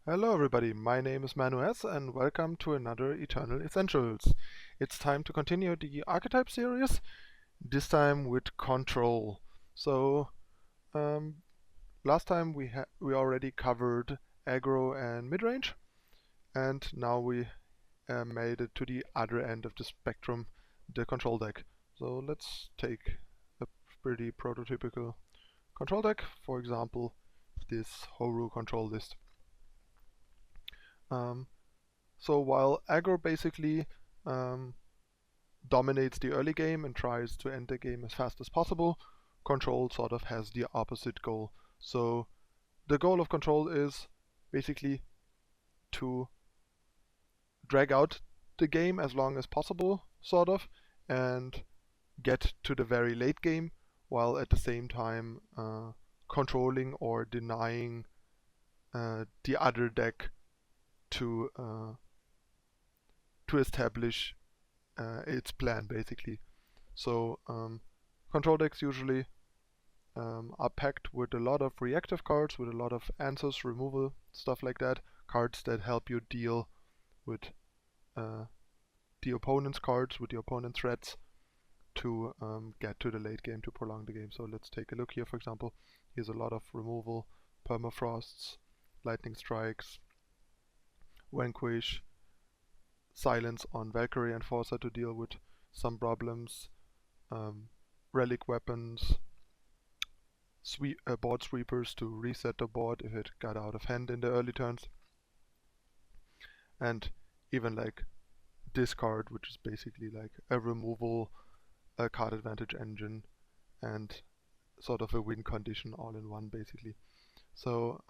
Hello everybody, my name is Manu S and welcome to another Eternal Essentials. It's time to continue the Archetype series, this time with Control. So, um, last time we already covered aggro and midrange, and now we made it to the other end of the spectrum, the control deck. So let's take a pretty prototypical control deck, for example, this Horu control list. Um, So while aggro basically um, dominates the early game and tries to end the game as fast as possible, control sort of has the opposite goal. So the goal of control is basically to drag out the game as long as possible, sort of, and get to the very late game, while at the same time controlling or denying the other deck to establish its plan, basically. So control decks usually are packed with a lot of reactive cards, with a lot of answers, removal, stuff like that. Cards that help you deal with uh, the opponent's cards, with the opponent's threats, to get to the late game, to prolong the game. So let's take a look here, for example. Here's a lot of removal, permafrosts, lightning strikes, vanquish, silence on Valkyrie Enforcer to deal with some problems, um, relic weapons, board sweepers to reset the board if it got out of hand in the early turns, and even like discard, which is basically like a removal, a card advantage engine, and sort of a win condition all in one, basically. So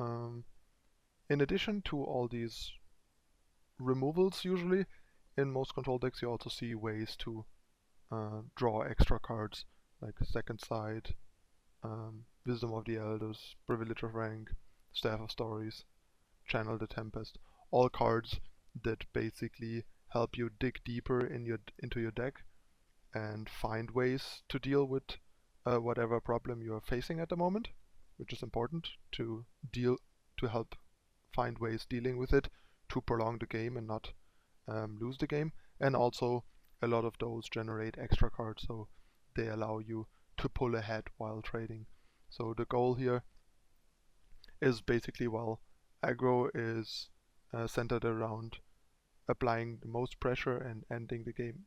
in addition to all these removals, usually in most control decks you also see ways to draw extra cards, like Second Sight, Wisdom of the Elders, Privilege of Rank, Staff of Stories, Channel the Tempest, all cards that basically help you dig deeper into your deck and find ways to deal with whatever problem you are facing at the moment, which is important to help find ways dealing with it to prolong the game and not lose the game. And also a lot of those generate extra cards, so they allow you to pull ahead while trading. So the goal here is basically, while aggro is centered around applying the most pressure and ending the game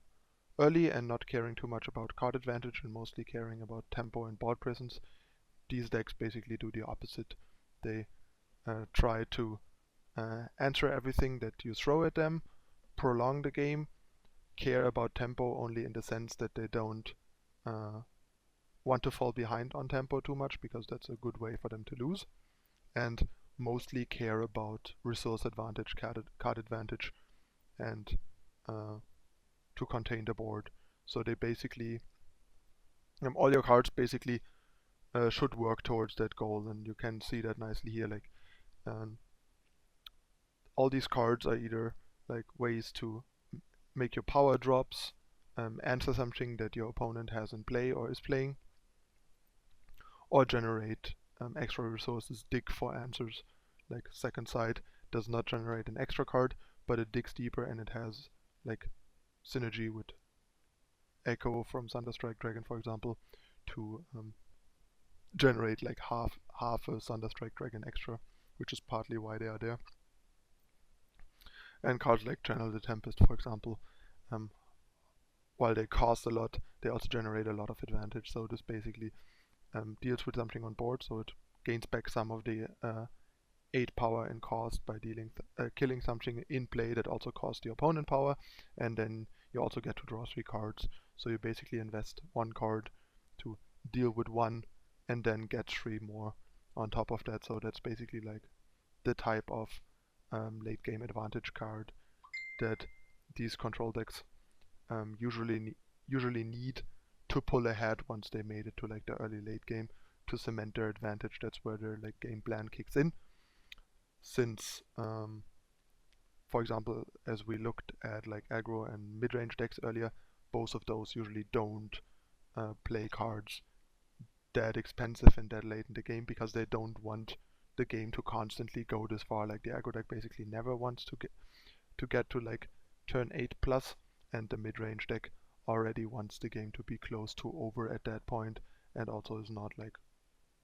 early and not caring too much about card advantage and mostly caring about tempo and board presence, these decks basically do the opposite. They try to answer everything that you throw at them, prolong the game, care about tempo only in the sense that they don't want to fall behind on tempo too much, because that's a good way for them to lose, and mostly care about resource advantage, card advantage, and to contain the board. So they basically, all your cards basically should work towards that goal, and you can see that nicely here. Like all these cards are either like ways to make your power drops, answer something that your opponent has in play or is playing, or generate extra resources, dig for answers. Like Second Sight does not generate an extra card, but it digs deeper and it has like synergy with Echo from Thunderstrike Dragon, for example, to generate like half a Thunderstrike Dragon extra, which is partly why they are there. And cards like Channel the Tempest, for example, um, while they cost a lot, they also generate a lot of advantage. So this basically deals with something on board, so it gains back some of the 8 power and cost by killing something in play that also costs the opponent power, and then you also get to draw 3 cards. So you basically invest 1 card to deal with 1 and then get 3 more on top of that. So that's basically like the type of late game advantage card that these control decks usually need to pull ahead once they made it to like the early late game to cement their advantage. That's where their like game plan kicks in. Since for example, as we looked at like aggro and mid-range decks earlier, both of those usually don't play cards that expensive and that late in the game, because they don't want the game to constantly go this far. Like the aggro deck basically never wants to get to like turn 8 plus, and the mid-range deck already wants the game to be close to over at that point, and also is not like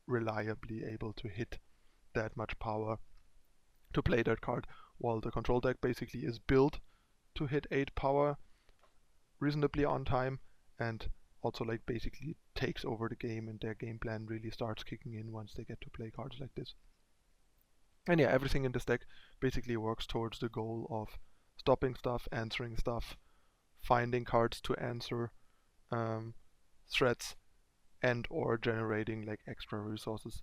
reliably able to hit that much power to play that card, while the control deck basically is built to hit 8 power reasonably on time, and also like basically takes over the game, and their game plan really starts kicking in once they get to play cards like this. And yeah, everything in this deck basically works towards the goal of stopping stuff, answering stuff, finding cards to answer threats, and or generating like extra resources,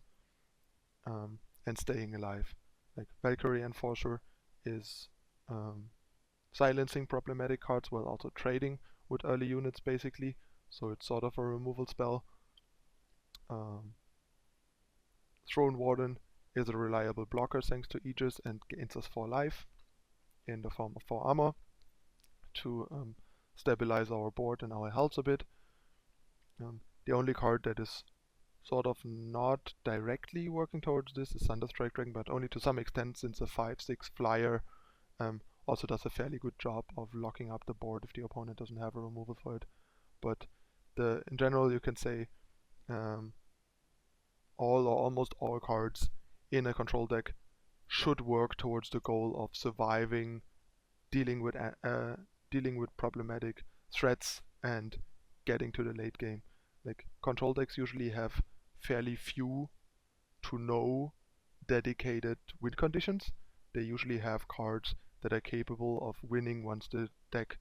and staying alive. Like Valkyrie Enforcer is silencing problematic cards while also trading with early units basically, so it's sort of a removal spell. Throne Warden is a reliable blocker thanks to Aegis and gains us 4 life in the form of 4 armor to stabilize our board and our health a bit. The only card that is sort of not directly working towards this is Thunderstrike Dragon, but only to some extent, since a 5/6 flyer also does a fairly good job of locking up the board if the opponent doesn't have a removal for it. But in general, you can say all or almost all cards in a control deck should work towards the goal of surviving, dealing with problematic threats, and getting to the late game. Like control decks usually have fairly few to no dedicated win conditions. They usually have cards that are capable of winning once the deck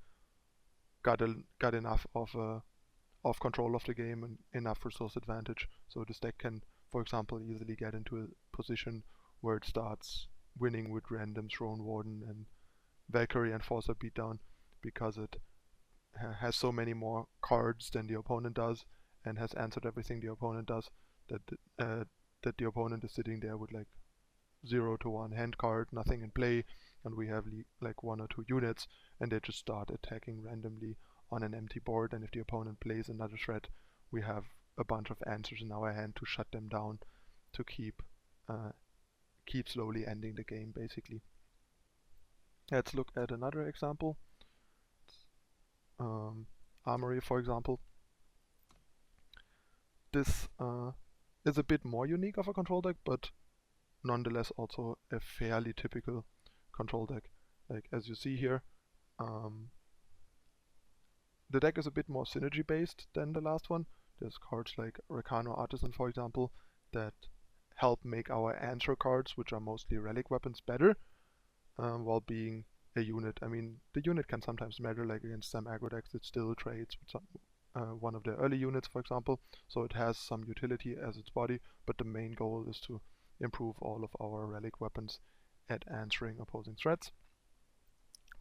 got enough of control of the game and enough resource advantage. So this deck can, for example, easily get into a position where it starts winning with random Throne Warden and Valkyrie Enforcer beatdown, because it has so many more cards than the opponent does, and has answered everything the opponent does, that the opponent is sitting there with like 0 to 1 hand card, nothing in play, and we have like 1 or 2 units, and they just start attacking randomly on an empty board, and if the opponent plays another threat, we have a bunch of answers in our hand to shut them down, to keep slowly ending the game basically. Let's look at another example. Armory, for example. This is a bit more unique of a control deck, but nonetheless also a fairly typical control deck. Like as you see here, the deck is a bit more synergy based than the last one. There's cards like Recano Artisan, for example, that help make our answer cards, which are mostly relic weapons, better, while being a unit. I mean, the unit can sometimes matter, like against some aggro decks it still trades with one of the early units, for example, so it has some utility as its body, but the main goal is to improve all of our relic weapons at answering opposing threats.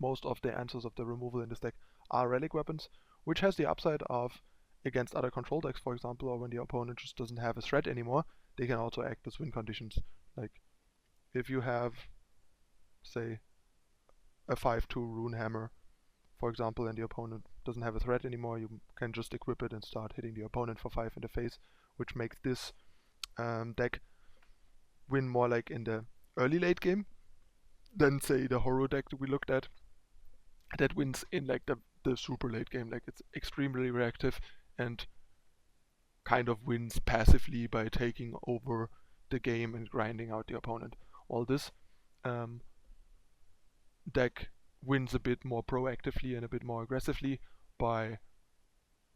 Most of the answers of the removal in this deck are relic weapons, which has the upside of, against other control decks, for example, or when the opponent just doesn't have a threat anymore, they can also act as win conditions. Like, if you have, say, a 5/2 Rune Hammer, for example, and the opponent doesn't have a threat anymore, you can just equip it and start hitting the opponent for 5 in the face, which makes this deck win more like in the early late game than, say, the horror deck that we looked at, that wins in like the super late game. Like, it's extremely reactive and kind of wins passively by taking over the game and grinding out the opponent. All this deck wins a bit more proactively and a bit more aggressively by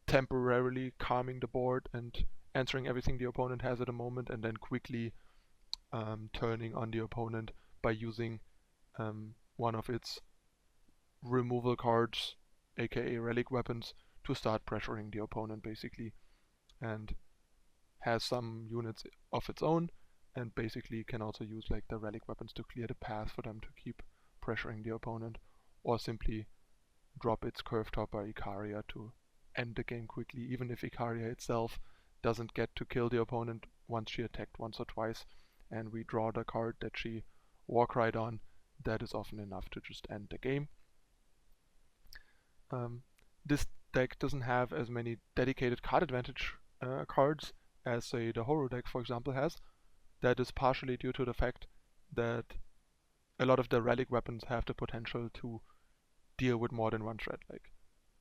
temporarily calming the board and answering everything the opponent has at the moment, and then quickly turning on the opponent by using one of its removal cards, aka relic weapons, to start pressuring the opponent basically, and has some units of its own, and basically can also use like the relic weapons to clear the path for them to keep pressuring the opponent, or simply drop its Curve Topper Icaria to end the game quickly, even if Icaria itself doesn't get to kill the opponent once she attacked once or twice, and we draw the card that she Warcried on. That is often enough to just end the game. This deck doesn't have as many dedicated card advantage cards as, say, the Horror deck, for example, has, that is partially due to the fact that a lot of the relic weapons have the potential to deal with more than one threat. Like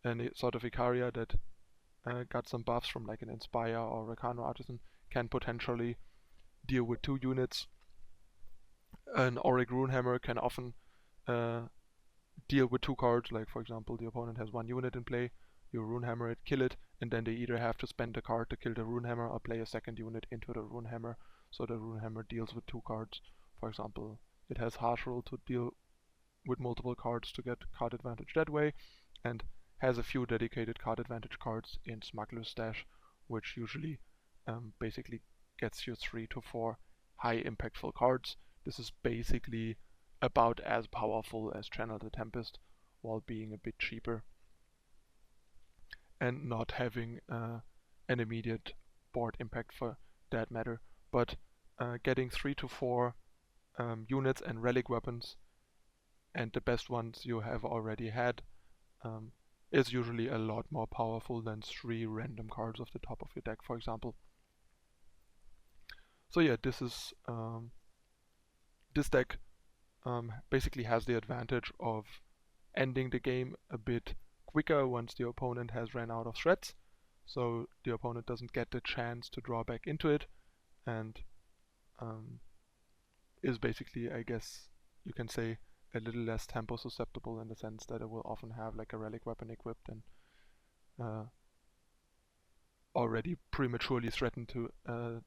any sort of Icaria that got some buffs from like an Inspire or Recano Artisan can potentially deal with 2 units. An Auric Runehammer can often deal with 2 cards, like for example the opponent has 1 unit in play, you Runehammer it, kill it, and then they either have to spend a card to kill the Runehammer or play a second unit into the Runehammer, so the Runehammer deals with 2 cards. For example, it has Harsh Rule to deal with multiple cards to get card advantage that way, and has a few dedicated card advantage cards in Smuggler's Stash, which usually basically gets you 3 to 4 high impactful cards. This is basically about as powerful as Channel the Tempest, while being a bit cheaper and not having an immediate board impact for that matter. But getting 3 to 4 units and relic weapons, and the best ones you have already had, is usually a lot more powerful than 3 random cards off the top of your deck, for example. So yeah, this is this deck basically has the advantage of ending the game a bit quicker once the opponent has ran out of threats, so the opponent doesn't get the chance to draw back into it, and is basically, I guess you can say, a little less tempo susceptible in the sense that it will often have like a relic weapon equipped and already prematurely threaten to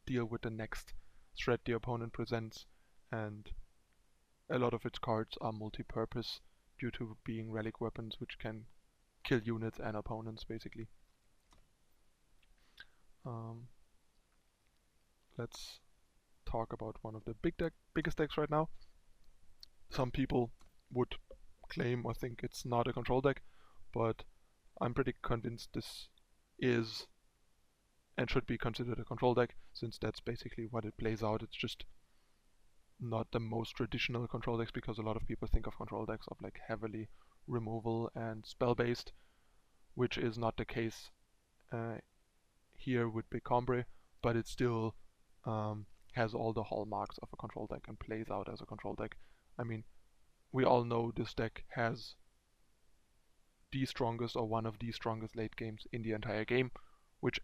deal with the next threat the opponent presents, and a lot of its cards are multi-purpose due to being relic weapons which can kill units and opponents basically. Let's talk about one of the biggest decks right now. Some people would claim or think it's not a control deck, but I'm pretty convinced this is and should be considered a control deck, since that's basically what it plays out. It's just not the most traditional control decks, because a lot of people think of control decks of like heavily removal and spell based, which is not the case here with Big Combre, but it still has all the hallmarks of a control deck and plays out as a control deck. I mean, we all know this deck has the strongest or one of the strongest late games in the entire game, which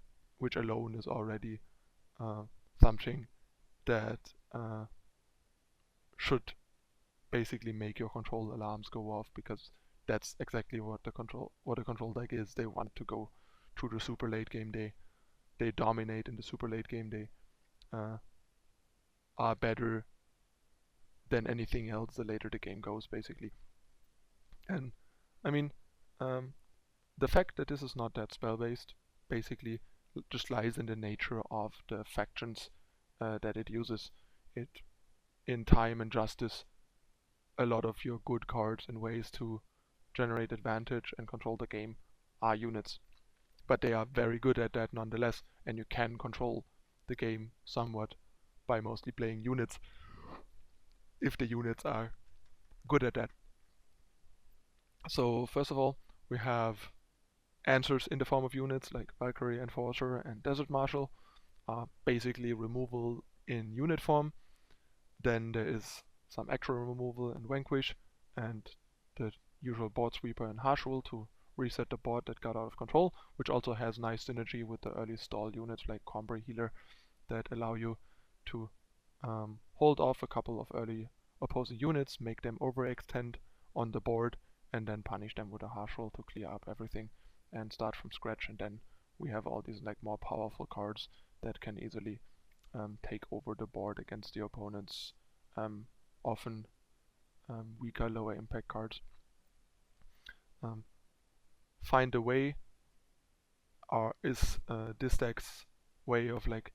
alone is already something that should basically make your control alarms go off, because that's exactly what a control deck is. They want to go through the super late game. They dominate in the super late game. They are better than anything else the later the game goes, basically. And I mean, the fact that this is not that spell based basically just lies in the nature of the factions that it uses. It, in Time and Justice, a lot of your good cards and ways to generate advantage and control the game are units, but they are very good at that nonetheless, and you can control the game somewhat by mostly playing units if the units are good at that. So first of all, we have answers in the form of units like Valkyrie, Enforcer, and Desert Marshal, are basically removal in unit form. Then there is some actual removal in Vanquish, and the usual board sweeper and Harsh Rule to reset the board that got out of control, which also has nice synergy with the early stall units like Combre Healer that allow you to hold off a couple of early opposing units, make them overextend on the board, and then punish them with a Harsh Rule to clear up everything and start from scratch. And then we have all these like more powerful cards that can easily take over the board against the opponent's often weaker, lower impact cards. Find a Way is this deck's way of like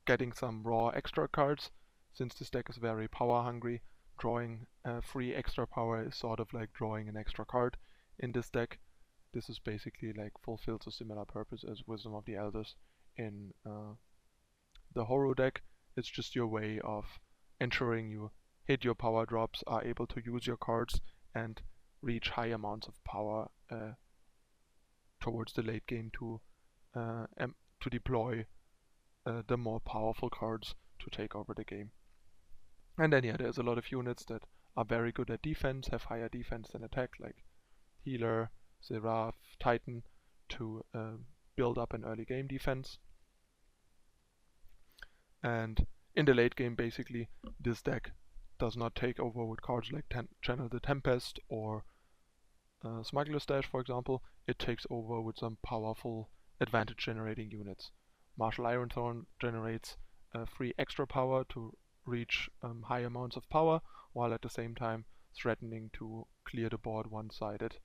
getting some raw extra cards. Since this deck is very power hungry, drawing free extra power is sort of like drawing an extra card in this deck. This is basically like fulfills a similar purpose as Wisdom of the Elders in the Horror deck. It's just your way of ensuring you hit your power drops, are able to use your cards, and reach high amounts of power towards the late game to deploy the more powerful cards to take over the game. And then yeah, there's a lot of units that are very good at defense, have higher defense than attack, like Healer, Seraph, Titan, to build up an early game defense. And in the late game, basically, this deck does not take over with cards like Channel the Tempest or Smuggler's Dash, for example. It takes over with some powerful advantage generating units. Martial Ironthorn generates 3 extra power to reach high amounts of power, while at the same time threatening to clear the board one-sided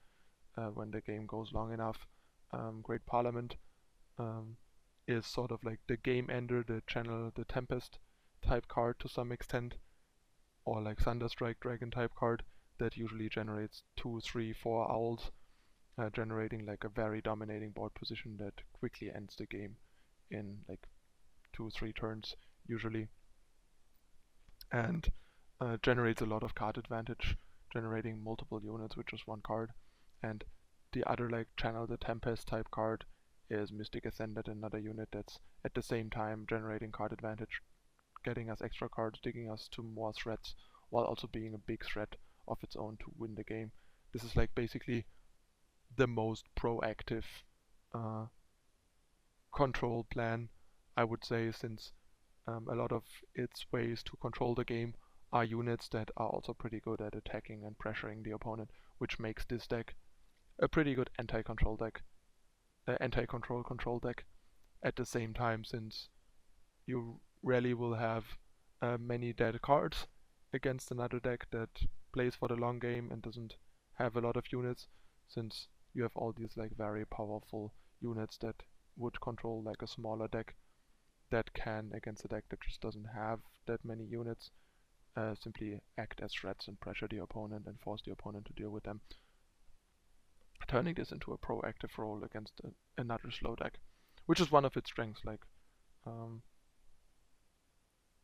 when the game goes long enough. Great Parliament is sort of like the game ender, the Channel the Tempest type card to some extent, or like Thunderstrike Dragon type card that usually generates 2, 3, 4 owls, generating like a very dominating board position that quickly ends the game in like 2, 3 turns usually, and generates a lot of card advantage, generating multiple units with just one card. And the other like Channel the Tempest type card is Mystic Ascendant, another unit that's at the same time generating card advantage, getting us extra cards, digging us to more threats, while also being a big threat of its own to win the game. This is like basically the most proactive control plan, I would say, since a lot of its ways to control the game are units that are also pretty good at attacking and pressuring the opponent, which makes this deck a pretty good anti-control deck, anti-control control deck at the same time, since you rarely will have many dead cards against another deck that plays for the long game and doesn't have a lot of units, since you have all these like very powerful units that would control like a smaller deck that can, against a deck that just doesn't have that many units, simply act as threats and pressure the opponent and force the opponent to deal with them, turning this into a proactive role against another slow deck, which is one of its strengths. Like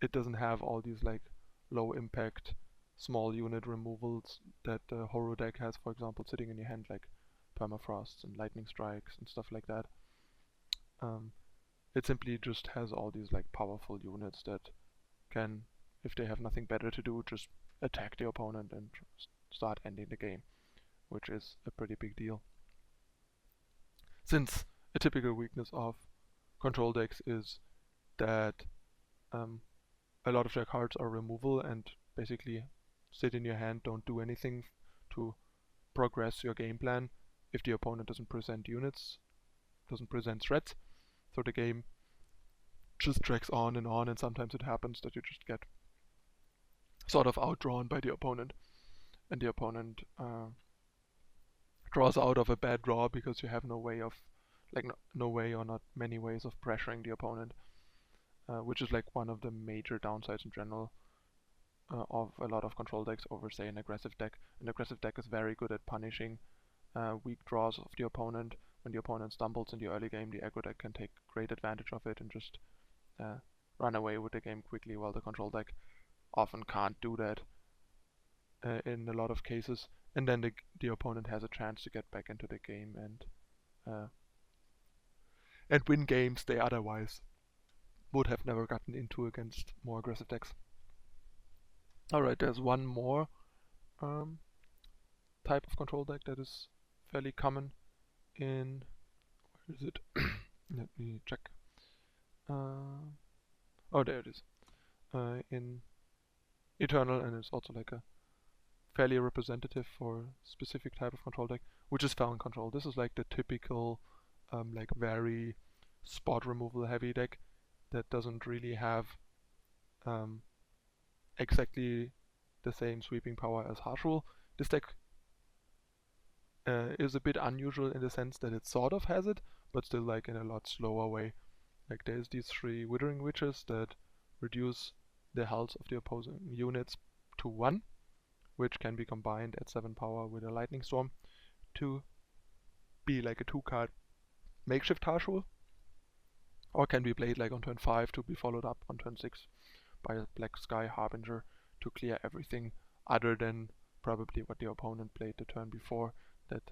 it doesn't have all these like low impact small unit removals that the Horror deck has, for example, sitting in your hand, like Permafrosts and Lightning Strikes and stuff like that. It simply just has all these like powerful units that can, if they have nothing better to do, just attack the opponent and start ending the game, which is a pretty big deal. Since a typical weakness of control decks is that a lot of their cards are removal and basically sit in your hand, don't do anything to progress your game plan if the opponent doesn't present units, doesn't present threats. So the game just drags on, and sometimes it happens that you just get sort of outdrawn by the opponent, and the opponent draws out of a bad draw because you have no way of, like no way or not many ways of pressuring the opponent, which is like one of the major downsides in general of a lot of control decks over, say, an aggressive deck. An aggressive deck is very good at punishing weak draws of the opponent. When the opponent stumbles in the early game, the aggro deck can take great advantage of it and just run away with the game quickly, while the control deck often can't do that in a lot of cases. And then the opponent has a chance to get back into the game and win games they otherwise would have never gotten into against more aggressive decks. Alright, there's one more type of control deck that is fairly common in... where is it? Let me check. Oh, there it is. In Eternal, and it's also like a fairly representative for a specific type of control deck, which is Felon Control. This is like the typical like very spot removal heavy deck that doesn't really have exactly the same sweeping power as Harsh Rule. This deck is a bit unusual in the sense that it sort of has it, but still like in a lot slower way. Like there's these 3 Withering Witches that reduce the health of the opposing units to 1, which can be combined at 7 power with a Lightning Storm to be like a 2-card makeshift Harsh Rule, or can be played like on turn 5 to be followed up on turn 6 by a Black Sky Harbinger to clear everything other than probably what the opponent played the turn before that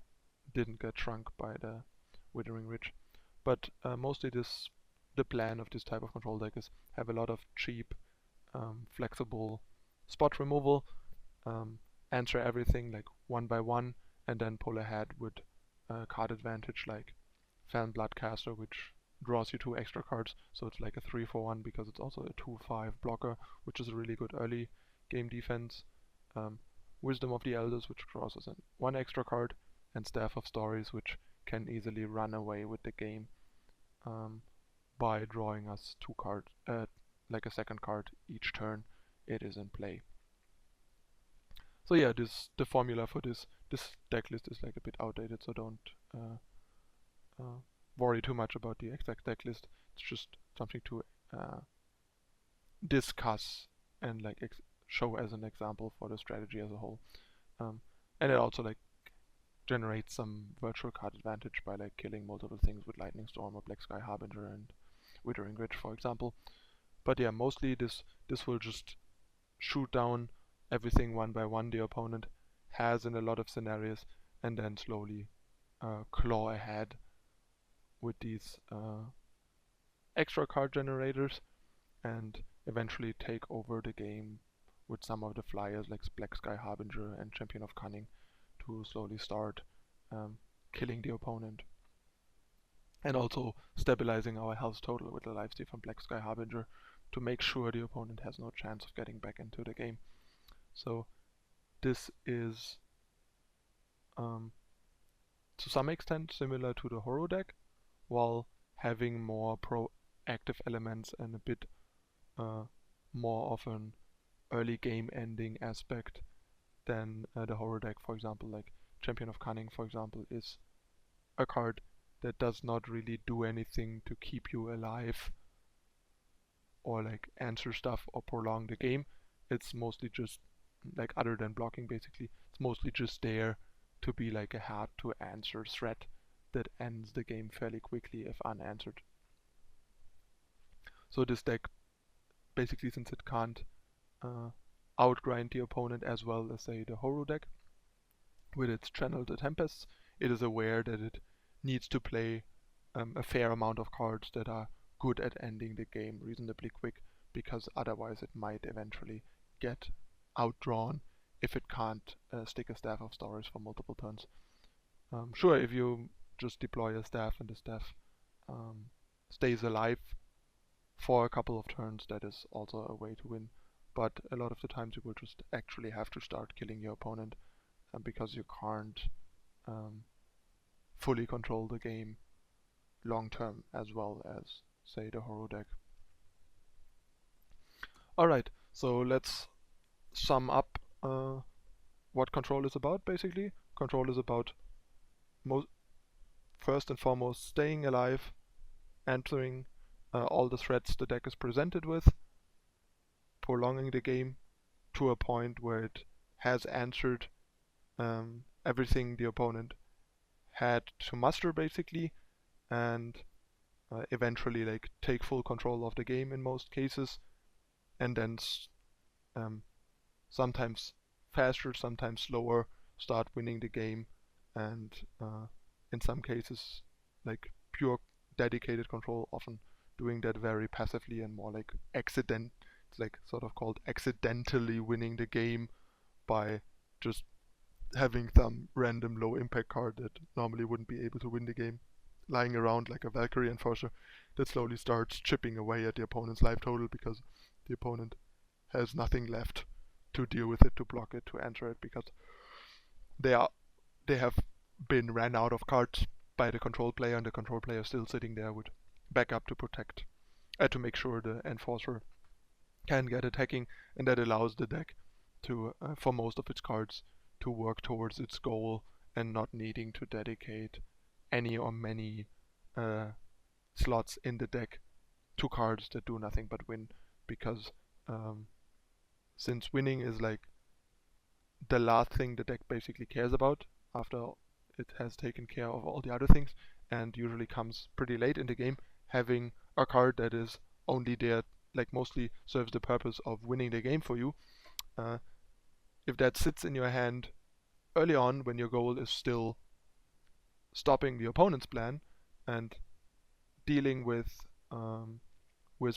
didn't get shrunk by the Withering Witch. But mostly the plan of this type of control deck is have a lot of cheap flexible spot removal, answer everything like one by one, and then pull ahead with card advantage like Fan Bloodcaster, which draws you 2 extra cards, so it's like a 3-for-1 because it's also a 2/5 blocker, which is a really good early game defense. Wisdom of the Elders, which draws us 1 extra card, and Staff of Stories, which can easily run away with the game by drawing us 2 cards, like a second card each turn it is in play. So yeah, the formula for this deck list is like a bit outdated, so don't worry too much about the exact deck list. It's just something to discuss and like show as an example for the strategy as a whole. And it also like generates some virtual card advantage by like killing multiple things with Lightning Storm or Black Sky Harbinger and Withering Ridge, for example. But yeah, mostly this will just shoot down everything one by one the opponent has in a lot of scenarios, and then slowly claw ahead with these extra card generators, and eventually take over the game with some of the flyers like Black Sky Harbinger and Champion of Cunning to slowly start killing the opponent. And also stabilizing our health total with the lifesteal from Black Sky Harbinger to make sure the opponent has no chance of getting back into the game. So this is to some extent similar to the Horror deck, while having more proactive elements and a bit more of an early game ending aspect than the Horror deck. For example, like Champion of Cunning, for example, is a card that does not really do anything to keep you alive or like answer stuff or prolong the game. It's mostly just like, other than blocking basically, it's mostly just there to be like a hard to answer threat that ends the game fairly quickly if unanswered. So this deck basically, since it can't outgrind the opponent as well as say the Horror deck with its Channel the Tempests, it is aware that it needs to play a fair amount of cards that are good at ending the game reasonably quick, because otherwise it might eventually get outdrawn if it can't stick a Staff of Stories for multiple turns. Sure, if you just deploy a staff and the staff stays alive for a couple of turns, that is also a way to win. But a lot of the times you will just actually have to start killing your opponent because you can't fully control the game long term as well as say the Horror deck. Alright, so let's sum up what Control is about basically. Control is about first and foremost staying alive, answering all the threats the deck is presented with, prolonging the game to a point where it has answered everything the opponent had to muster basically, and eventually like take full control of the game in most cases, and then sometimes faster, sometimes slower, start winning the game, and in some cases like pure dedicated control, often doing that very passively and more like it's like sort of called accidentally winning the game by just having some random low impact card that normally wouldn't be able to win the game lying around like a Valkyrie Enforcer that slowly starts chipping away at the opponent's life total because the opponent has nothing left to deal with it, to block it, to answer it, because they have been ran out of cards by the control player, and the control player is still sitting there with backup to protect, to make sure the Enforcer can get attacking, and that allows the deck to, for most of its cards, to work towards its goal and not needing to dedicate any or many slots in the deck to cards that do nothing but win, because since winning is like the last thing the deck basically cares about after it has taken care of all the other things, and usually comes pretty late in the game, having a card that is only there, like mostly serves the purpose of winning the game for you, if that sits in your hand early on when your goal is still stopping the opponent's plan and dealing with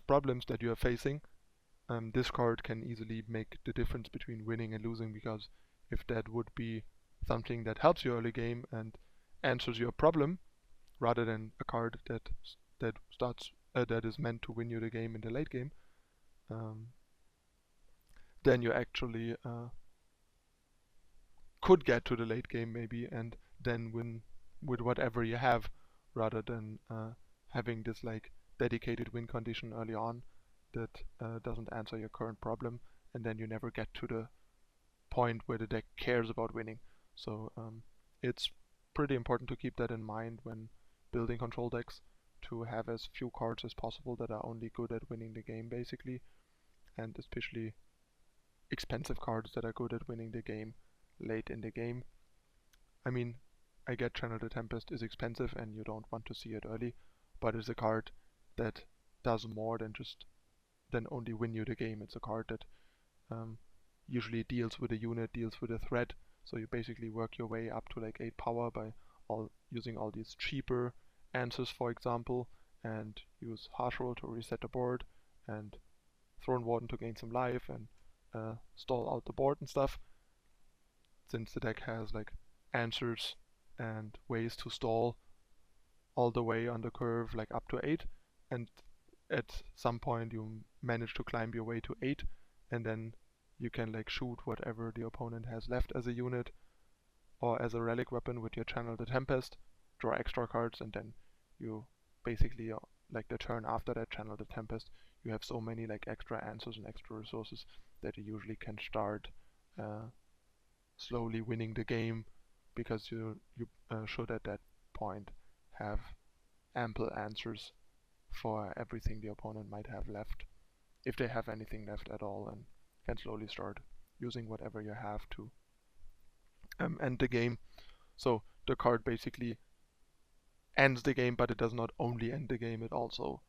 problems that you are facing, this card can easily make the difference between winning and losing, because if that would be something that helps you early game and answers your problem, rather than a card that is meant to win you the game in the late game, um, then you actually could get to the late game maybe and then win with whatever you have, rather than having this like dedicated win condition early on that doesn't answer your current problem, and then you never get to the point where the deck cares about winning. So it's pretty important to keep that in mind when building control decks, to have as few cards as possible that are only good at winning the game basically, and especially expensive cards that are good at winning the game late in the game. I mean, I get Channel the Tempest is expensive and you don't want to see it early, but it's a card that does more than only win you the game. It's a card that um, usually deals with a unit, deals with a threat. So you basically work your way up to like 8 power by using all these cheaper answers, for example, and use Harsh Roll to reset the board, and Throne Warden to gain some life, and stall out the board and stuff. Since the deck has like answers and ways to stall all the way on the curve, like up to 8, and at some point you manage to climb your way to 8, and then you can like shoot whatever the opponent has left as a unit or as a relic weapon with your Channel the Tempest, draw extra cards, and then you basically like the turn after that Channel the Tempest, you have so many like extra answers and extra resources that you usually can start slowly winning the game, because you should at that point have ample answers for everything the opponent might have left, if they have anything left at all, and can slowly start using whatever you have to end the game. So the card basically ends the game, but it does not only end the game, it also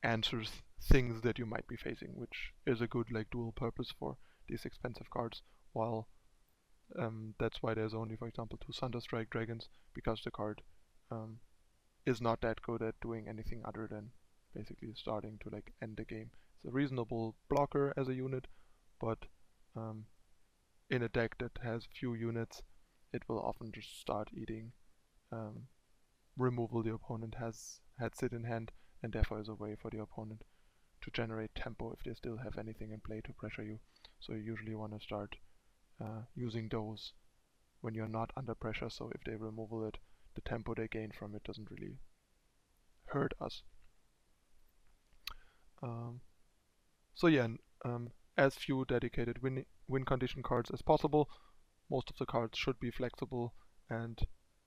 answers things that you might be facing, which is a good like dual purpose for these expensive cards. While that's why there's only, for example, 2 Thunderstrike Dragons, because the card is not that good at doing anything other than basically starting to like end the game. It's a reasonable blocker as a unit, but in a deck that has few units, it will often just start eating removal the opponent has had sit in hand, and therefore is a way for the opponent to generate tempo if they still have anything in play to pressure you. So you usually want to start using those when you're not under pressure, so if they removal it, the tempo they gain from it doesn't really hurt us. So yeah, as few dedicated win condition cards as possible. Most of the cards should be flexible and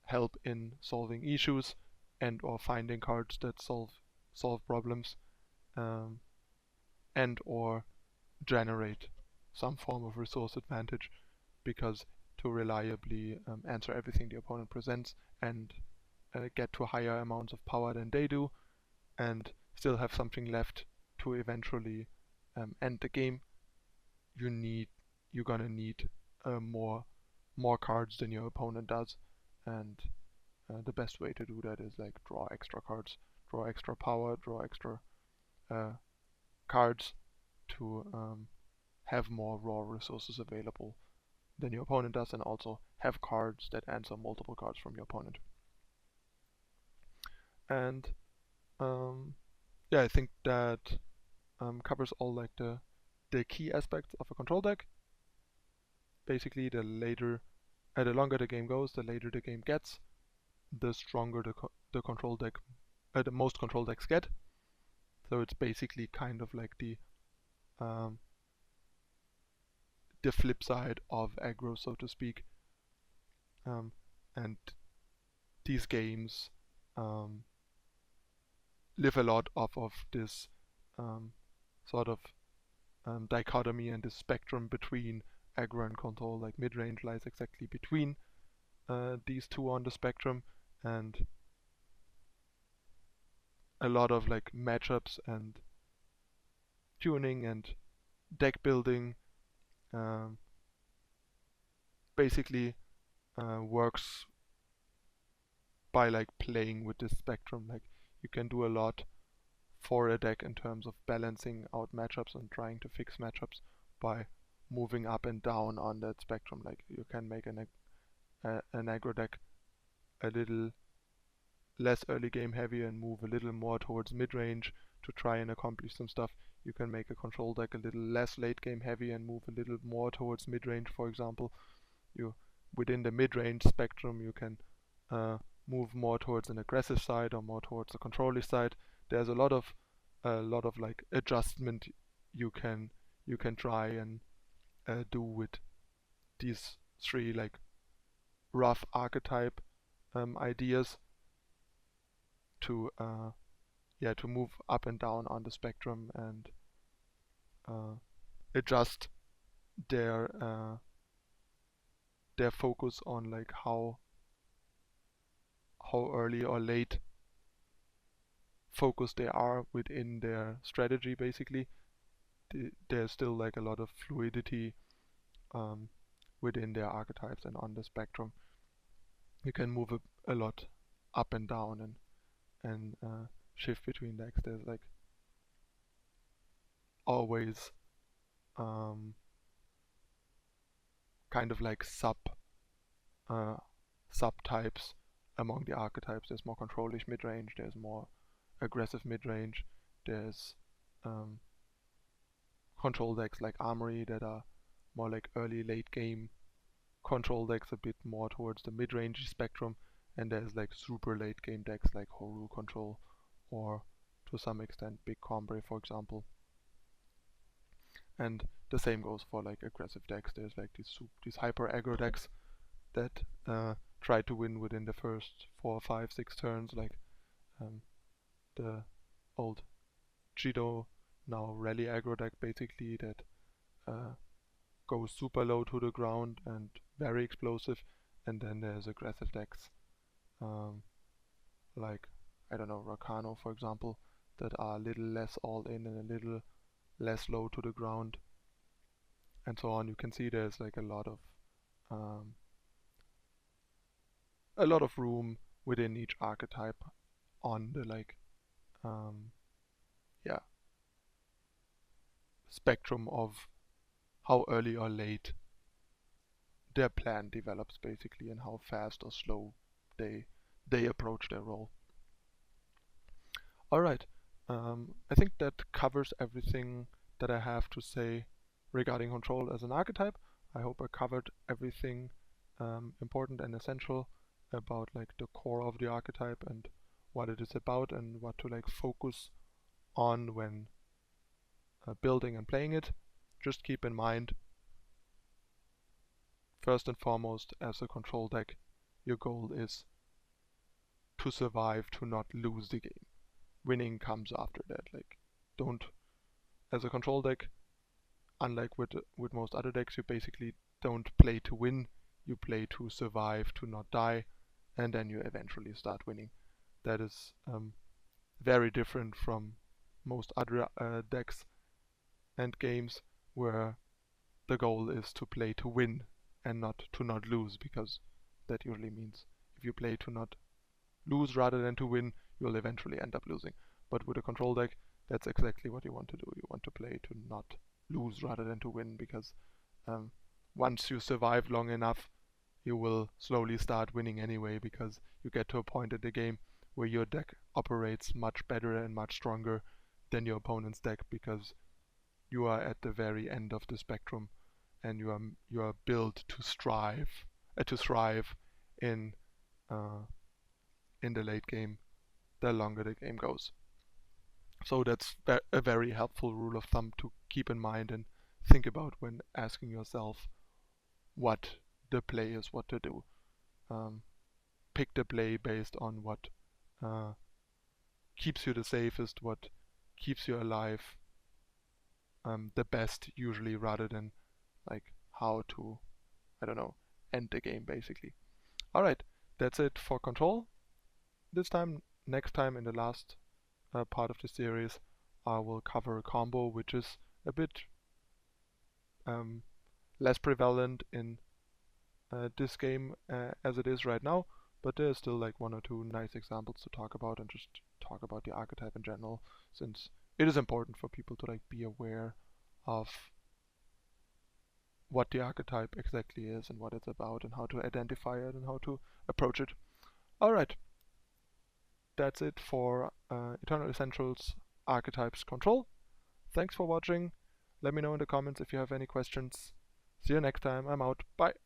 help in solving issues and or finding cards that solve problems, and or generate some form of resource advantage, because to reliably answer everything the opponent presents and get to higher amounts of power than they do, and still have something left to eventually end the game, you're gonna need more cards than your opponent does, and the best way to do that is like draw extra cards, draw extra power, draw extra cards to have more raw resources available than your opponent does, and also have cards that answer multiple cards from your opponent. And yeah, I think that covers all like the key aspects of a control deck. Basically, the longer the game goes, the later the game gets, the stronger the control deck, the most control decks get. So it's basically kind of like the flip side of aggro, so to speak. And these games live a lot off of this sort of dichotomy and this spectrum between aggro and control. Like mid-range lies exactly between these two on the spectrum, and a lot of like matchups and tuning and deck building basically works by like playing with this spectrum. Like you can do a lot for a deck in terms of balancing out matchups and trying to fix matchups by moving up and down on that spectrum. Like you can make an aggro deck a little less early game heavy and move a little more towards mid-range to try and accomplish some stuff. You can make a control deck a little less late game heavy and move a little more towards mid-range, for example. Within the mid-range spectrum you can move more towards an aggressive side or more towards the controlly side. There's a lot of like adjustment you can try and do with these three like rough archetype ideas to move up and down on the spectrum and adjust their focus on like how early or late focused they are within their strategy. Basically, there's still like a lot of fluidity within their archetypes and on the spectrum. You can move a lot up and down and shift between decks. There's like always kind of like subtypes among the archetypes. There's more controlish mid-range, there's more aggressive mid-range, there's control decks like Armory that are more like early late game control decks, a bit more towards the mid-range spectrum, and there's like super late game decks like Horu Control or to some extent Big Combre, for example. And the same goes for like aggressive decks. There's like these hyper aggro decks that try to win within the first 4, 5, 6 turns, like the old Jido, now rally aggro deck basically, that goes super low to the ground and very explosive. And then there's aggressive decks like, I don't know, Rakano for example, that are a little less all in and a little less low to the ground and so on. You can see there's like a lot of room within each archetype on the like spectrum of how early or late their plan develops basically, and how fast or slow they approach their role. Alright, I think that covers everything that I have to say regarding control as an archetype. I hope I covered everything important and essential about like the core of the archetype and what it is about and what to like focus on when building and playing it. Just keep in mind, first and foremost, as a control deck, your goal is to survive, to not lose the game. Winning comes after that. Like, don't, as a control deck, unlike with most other decks, you basically don't play to win, you play to survive, to not die, and then you eventually start winning. That is very different from most other decks and games where the goal is to play to win and not to not lose, because that usually means if you play to not lose rather than to win, you'll eventually end up losing. But with a control deck, that's exactly what you want to do. You want to play to not lose rather than to win, because once you survive long enough, you will slowly start winning anyway, because you get to a point in the game where your deck operates much better and much stronger than your opponent's deck, because you are at the very end of the spectrum and you are built to thrive in the late game the longer the game goes. So that's a very helpful rule of thumb to keep in mind and think about when asking yourself what the play is, what to do. Pick the play based on what keeps you the safest, what keeps you alive the best usually, rather than like how to, I don't know, end the game basically. Alright, that's it for control this time. Next time, in the last part of the series, I will cover a combo which is a bit less prevalent in this game as it is right now, but there's still like one or two nice examples to talk about and just talk about the archetype in general, since it is important for people to like be aware of what the archetype exactly is and what it's about and how to identify it and how to approach it. Alright, that's it for Eternal Essentials Archetypes Control. Thanks for watching. Let me know in the comments if you have any questions. See you next time. I'm out. Bye.